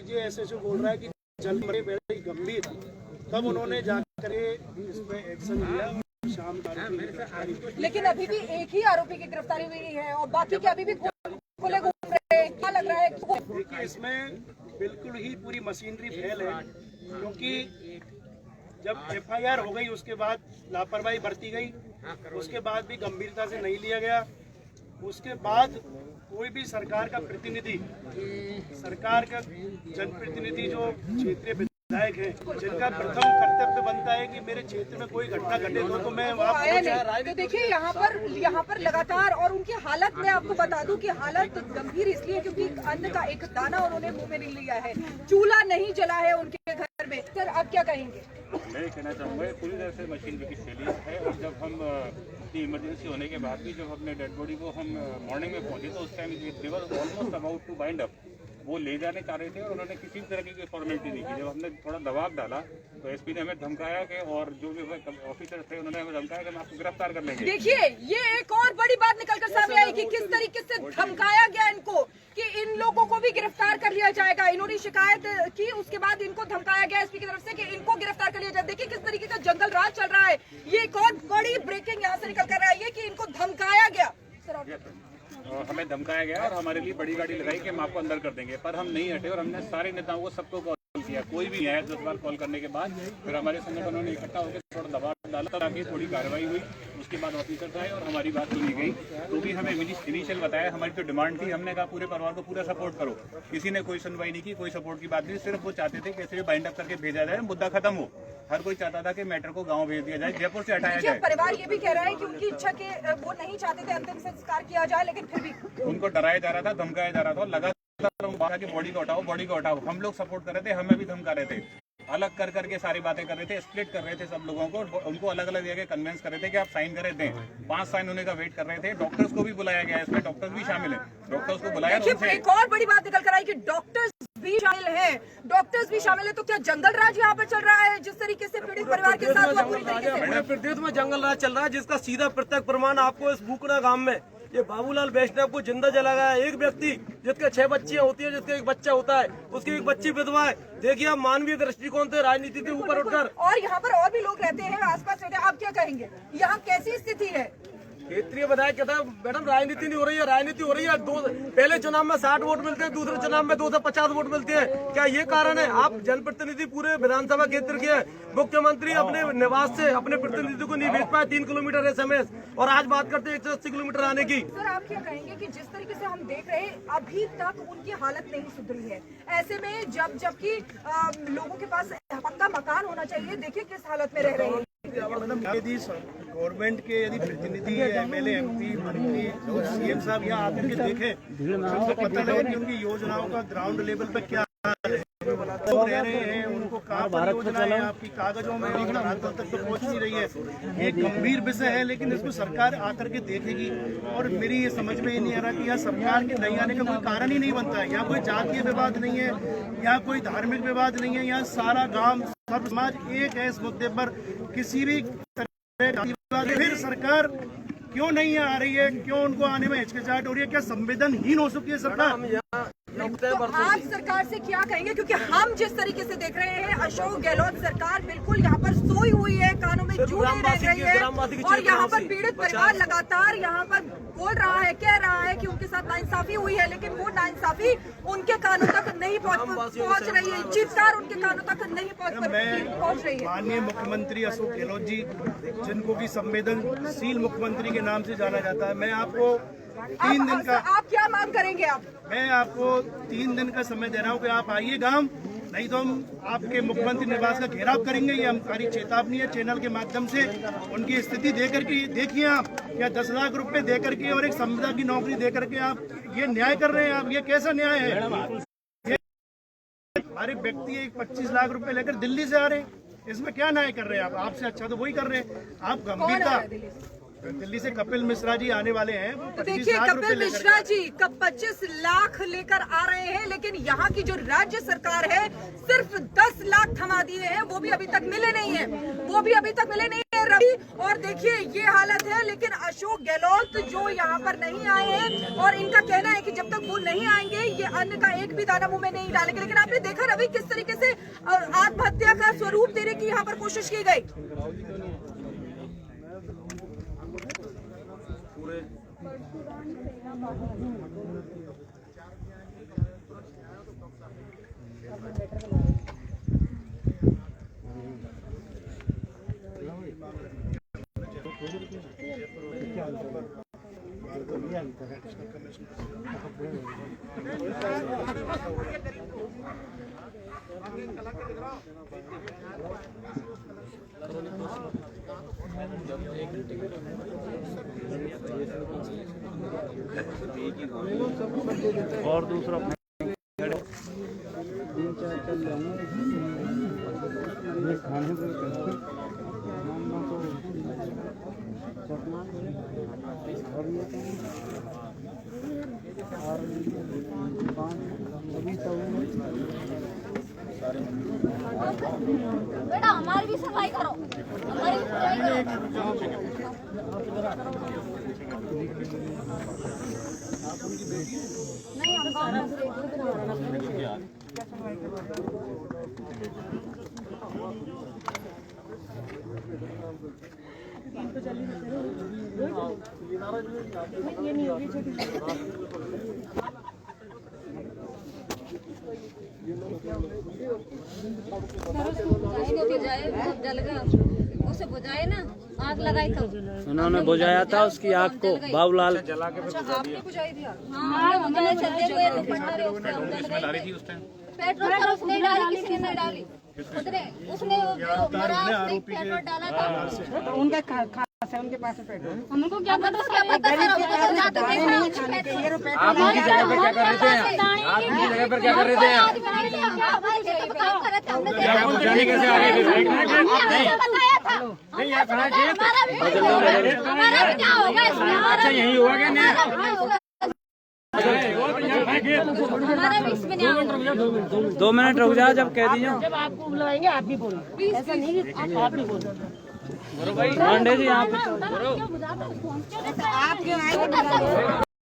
लीजिए एसएचओ बोल रहा है कि जल बड़े गंभीर, तब उन्होंने जाकर इस पे एक्शन लिया। शाम लेकिन अभी भी एक ही आरोपी की गिरफ्तारी हुई है और बाकी के अभी भी खुले घूम रहे हैं, क्या लग रहा है? देखिए, इसमें बिल्कुल ही पूरी मशीनरी फेल है, क्योंकि जब एफआईआर हो गई उसके बाद लापरवाही बरती गई, उसके बाद भी गंभीरता से नहीं लिया गया। उसके बाद कोई भी सरकार का प्रतिनिधि, सरकार का जनप्रतिनिधि जो क्षेत्रीय विधायक है, जिनका प्रथम कर्तव्य बनता है कि मेरे क्षेत्र में कोई घटना घटे तो मैं वहाँ। तो देखिए यहाँ पर लगातार, और उनकी हालत मैं आपको बता दूं कि हालत गंभीर इसलिए क्योंकि अन्न का एक दाना उन्होंने मुंह में नहीं लिया है, चूल्हा नहीं जला है उनके घर में। सर आप क्या कहेंगे? मैं कहना चाहूँगा पूरी तरह से मशीनरी की फेलियर है, और जब हम इमरजेंसी होने के बाद भी जब हमने डेड बॉडी को हम मॉर्निंग में पहुंचे तो उस time they was almost about to bind up, वो ले जाने चाह रहे थे और उन्होंने किसी भी तरह की कोई फॉर्मेलिटी नहीं की। जब हमने थोड़ा दबाव डाला तो एसपी ने हमें धमकाया कि, और जो भी ऑफिसर थे उन्होंने हमें धमकाया कि हम आपको गिरफ्तार कर लेंगे। देखिए ये एक और बड़ी बात निकलकर सामने आई कि किस तरीके से धमकाया गया इनको कि इन लोगों को भी गिरफ्तार कर लिया जाएगा। इन्होंने शिकायत की, उसके बाद इनको धमकाया गया एसपी की तरफ से कि इनको गिरफ्तार कर लिया जाए। देखिए किस तरीके का जंगल राज चल रहा है। ये एक और बड़ी ब्रेकिंग यहाँ से निकल कर आई है कि इनको धमकाया गया। हमें धमकाया गया और हमारे लिए बड़ी गाड़ी लगाई कि हम आपको अंदर कर देंगे, पर हम नहीं हटे और हमने सारे नेताओं को सबको कॉल किया, कोई भी नहीं आया। 10 बार कॉल करने के बाद फिर हमारे संगठनों ने इकट्ठा होकर थोड़ा दबाव डाला ताकि थोड़ी कार्रवाई हुई। उसके बाद ऑफिसर्स आए और हमारी बात सुनी गई, तो भी हमें इनिशियल बताया। हमारी तो डिमांड थी, हमने कहा पूरे परिवार को पूरा सपोर्ट करो। किसी ने कोई सुनवाई नहीं की, कोई सपोर्ट की बात नहीं, सिर्फ वो चाहते थे कैसे बाइंड अप करके भेजा जाए, मुद्दा खत्म हो। हर कोई चाहता था कि मैटर को गांव भेज दिया जाए, जयपुर से हटाया जाए। परिवार ये भी कह रहा है कि उनकी इच्छा के वो नहीं चाहते थे अंतिम संस्कार किया जाए, लेकिन फिर भी उनको डराया जा रहा था, धमकाया जा रहा था, लगातार कि बॉडी को हटाओ, बॉडी को हटाओ। हम लोग सपोर्ट कर रहे थे, हमें भी धमका रहे थे, अलग कर करके सारी बातें कर रहे थे, स्प्लिट कर रहे थे सब लोगों को, उनको अलग अलग जगह कन्विंस कर रहे थे कि आप साइन करे दें। 5 साइन होने का वेट कर रहे थे। डॉक्टर्स को भी बुलाया गया, इसमें डॉक्टर्स भी शामिल है, डॉक्टर्स को बुलाया। एक और बड़ी बात निकल कर आई कि डॉक्टर्स भी शामिल है, डॉक्टर्स भी शामिल है। तो क्या जंगल राज यहाँ पर चल रहा है जिस तरीके से पीड़ित परिवार के साथ? प्रदेश में जंगल राज चल रहा है, जिसका सीधा प्रत्यक्ष प्रमाण आपको इस बुकना गांव में ये बाबूलाल वैष्णव को जिंदा जला गया। एक व्यक्ति जिसके 6 बच्चियां होती है, जिसका एक बच्चा होता है, उसकी एक बच्ची विधवा है। देखिए आप मानवीय दृष्टिकोण से राजनीति के ऊपर उठकर, और यहाँ पर और भी लोग रहते हैं, आसपास रहते हैं, आप क्या कहेंगे यहाँ कैसी स्थिति है? क्षेत्रीय विधायक कहता है मैडम राजनीति नहीं हो रही है, राजनीति हो रही है। पहले चुनाव में 60 वोट मिलते हैं, दूसरे चुनाव में 250 वोट मिलते हैं। क्या ये कारण है? आप जनप्रतिनिधि पूरे विधानसभा क्षेत्र के, मुख्यमंत्री अपने निवास से अपने प्रतिनिधि को नहीं भेज पाए 3 किलोमीटर SMS, और आज बात करते हैं 180 किलोमीटर आने की। सर आप क्या कहेंगे कि जिस तरीके से हम देख रहे हैं अभी तक उनकी हालत नहीं सुधरी है, ऐसे में जबकि लोगों के पास पक्का मकान होना चाहिए, देखिए किस हालत में रह रहे हैं। यदि गवर्नमेंट के यदि प्रतिनिधि MLA MP मंत्री CM साहब यहाँ आकर के देखें, उनको पता लगे कि उनकी योजनाओं का ग्राउंड लेवल पे क्या लोग रह रहे हैं, उनको कहाँ पर योजनाएं आपकी कागजों में हाथों तक तो पहुँच नहीं रही है। ये गंभीर विषय है, लेकिन इसको सरकार आकर के देखेगी। और मेरी ये समझ में ही नहीं आ रहा कि यहाँ सरकार के नहीं आने का कोई कारण ही नहीं बनता है। यहाँ कोई जातीय विवाद नहीं है, यहाँ कोई धार्मिक विवाद नहीं है, यहाँ सारा गाँव सब समाज एक है इस मुद्दे पर। किसी भी फिर सरकार क्यों नहीं आ रही है, क्यों उनको आने में हिचकिचाहट हो रही है? क्या संवेदनहीन हो चुकी है सरकार? तो आप सरकार से क्या कहेंगे, क्योंकि हम जिस तरीके से देख रहे हैं अशोक गहलोत सरकार बिल्कुल यहाँ पर सोई हुई है, कानों में जूं नहीं रह रही है, और यहाँ पर पीड़ित परिवार लगातार यहाँ पर बोल रहा है, कह रहा है कि उनके साथ नाइंसाफी हुई है, लेकिन वो नाइंसाफी उनके कानों तक नहीं पहुँच रही है, चित्कार उनके कानों तक नहीं पहुँच रही है। माननीय मुख्यमंत्री अशोक गहलोत जी, जिनको की संवेदनशील मुख्यमंत्री के नाम से जाना जाता है, मैं आपको 3 दिन का, आप क्या मांग करेंगे? मैं आपको 3 दिन का समय दे रहा हूँ कि आप आइए गांव, नहीं तो हम आपके मुख्यमंत्री निवास का घेराव करेंगे। ये हमारी चेतावनी है चैनल के माध्यम से। उनकी स्थिति देकर के देखिए आप, क्या 10 लाख रुपए देकर के और एक संविदा की नौकरी देकर के आप ये न्याय कर रहे हैं? आप ये कैसा न्याय है? हमारे व्यक्ति 25 लाख रुपए लेकर दिल्ली से आ रहे हैं, इसमें क्या न्याय कर रहे हैं आप? आपसे अच्छा तो वही कर रहे हैं आप। गंभीरता, दिल्ली से कपिल मिश्रा जी आने वाले हैं, वो 25 लाख रुपए कपिल मिश्रा जी कब 25 लाख लेकर आ रहे हैं, लेकिन यहाँ की जो राज्य सरकार है सिर्फ 10 लाख थमा दिए हैं, वो भी अभी तक मिले नहीं है, वो भी अभी तक मिले नहीं है। रवि, और देखिए ये हालत है। लेकिन अशोक गहलोत जो यहाँ पर नहीं आए हैं और इनका कहना है कि जब तक वो नहीं आएंगे ये अन्न का एक भी दाना मुंह में नहीं डालेंगे। लेकिन आपने देखा रवि किस तरीके से आत्महत्या का स्वरूप देने की यहाँ पर कोशिश की गई। और दूसरा बेटा हमारी भी सफाई करो, हमारी भी सफाई करो। नहीं जल गया, उसे बुझाए ना, आग लगाई तो उन्होंने बुझाया था उसकी आग को बाबूलाल। अच्छा आपने बुझाई दिया? हाँ बुझाए चलते हुए दुपट्टा रे उसमें डाली थी उस टाइम पेट्रोल पर उसने डाली, किसी ने डाली, उसने मरा, उसने पेट्रोल डाला था। उनका खास है, उनके पास पेट्रोल। हमको क्या पता, उसका पता चला जाता देखा। आप उनकी जगह पर क्या कर रहे थे? आप उनकी जगह पर क्या कर रहे थे? जाने कैसे आ गए? नहीं यहाँ खड़ा है, हमारा भी क्या होगा इसमें? अच्छा यही हुआ क्या? हमारा भी इसमें नहीं होगा। 2 मिनट रुक जाओ, जब कह दीजिए। जब आपको बुलाएंगे आप भी बोलो, ऐसा नहीं कि आप भी बोलो। पांडे जी यहाँ पे क्यों बुझाते हो? आप क्यों आए?